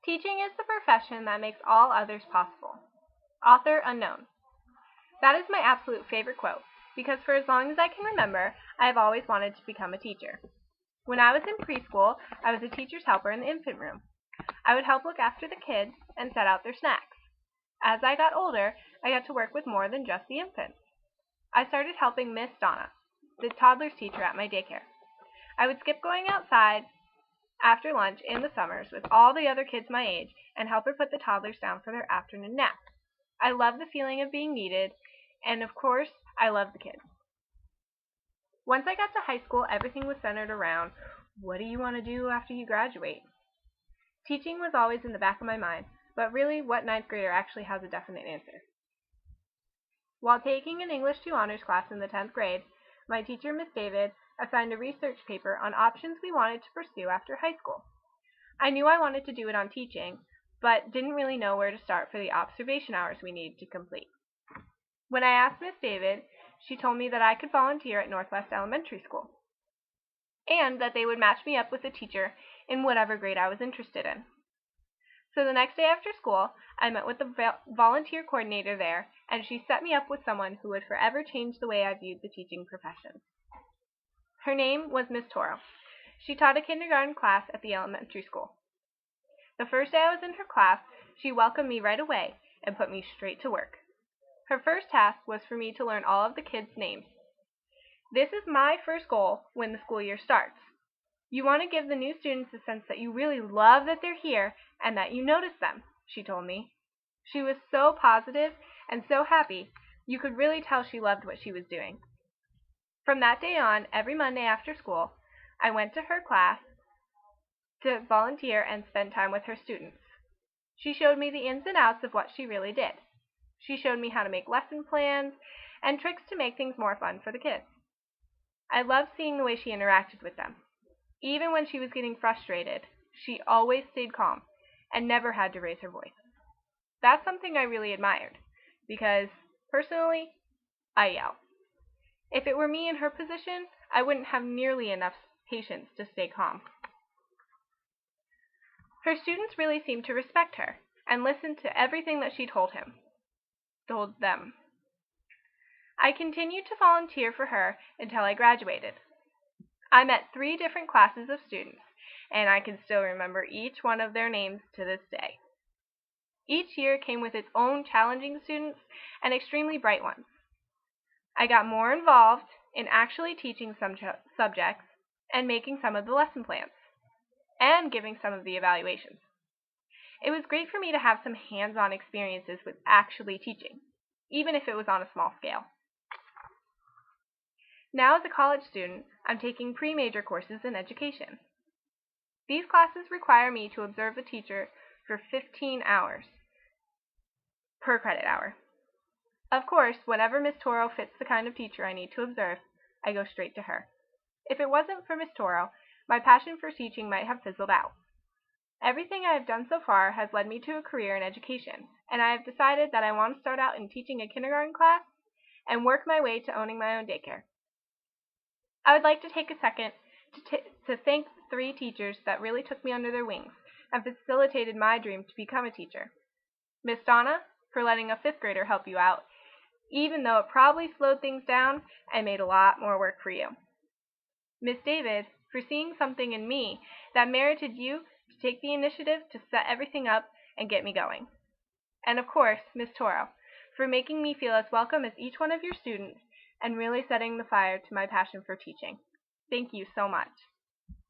Teaching is the profession that makes all others possible. Author unknown. That is my absolute favorite quote, because for as long as I can remember, I have always wanted to become a teacher. When I was in preschool, I was a teacher's helper in the infant room. I would help look after the kids and set out their snacks. As I got older, I got to work with more than just the infants. I started helping Miss Donna, the toddler's teacher at my daycare. I would skip going outside after lunch in the summers with all the other kids my age and help her put the toddlers down for their afternoon nap. I loved the feeling of being needed, and of course, I loved the kids. Once I got to high school, everything was centered around, what do you want to do after you graduate? Teaching was always in the back of my mind, but really, what ninth grader actually has a definite answer? While taking an English 2 honors class in the 10th grade, my teacher, Miss David, assigned a research paper on options we wanted to pursue after high school. I knew I wanted to do it on teaching, but didn't really know where to start for the observation hours we needed to complete. When I asked Miss David, she told me that I could volunteer at Northwest Elementary School, and that they would match me up with a teacher in whatever grade I was interested in. So the next day after school, I met with the volunteer coordinator there, and she set me up with someone who would forever change the way I viewed the teaching profession. Her name was Miss Toro. She taught a kindergarten class at the elementary school. The first day I was in her class, she welcomed me right away and put me straight to work. Her first task was for me to learn all of the kids' names. This is my first goal when the school year starts. You want to give the new students a sense that you really love that they're here and that you notice them, she told me. She was so positive and so happy, you could really tell she loved what she was doing. From that day on, every Monday after school, I went to her class to volunteer and spend time with her students. She showed me the ins and outs of what she really did. She showed me how to make lesson plans and tricks to make things more fun for the kids. I loved seeing the way she interacted with them. Even when she was getting frustrated, she always stayed calm and never had to raise her voice. That's something I really admired, because, personally, I yell. If it were me in her position, I wouldn't have nearly enough patience to stay calm. Her students really seemed to respect her and listen to everything that she told them. I continued to volunteer for her until I graduated. I met 3 different classes of students, and I can still remember each one of their names to this day. Each year came with its own challenging students and extremely bright ones. I got more involved in actually teaching some subjects and making some of the lesson plans, and giving some of the evaluations. It was great for me to have some hands-on experiences with actually teaching, even if it was on a small scale. Now, as a college student, I'm taking pre-major courses in education. These classes require me to observe a teacher for 15 hours per credit hour. Of course, whenever Miss Toro fits the kind of teacher I need to observe, I go straight to her. If it wasn't for Miss Toro, my passion for teaching might have fizzled out. Everything I have done so far has led me to a career in education, and I have decided that I want to start out in teaching a kindergarten class and work my way to owning my own daycare. I would like to take a second to thank the 3 teachers that really took me under their wings and facilitated my dream to become a teacher. Miss Donna, for letting a 5th grader help you out, even though it probably slowed things down and made a lot more work for you. Miss David, for seeing something in me that merited you to take the initiative to set everything up and get me going. And of course, Miss Toro, for making me feel as welcome as each one of your students and really setting the fire to my passion for teaching. Thank you so much.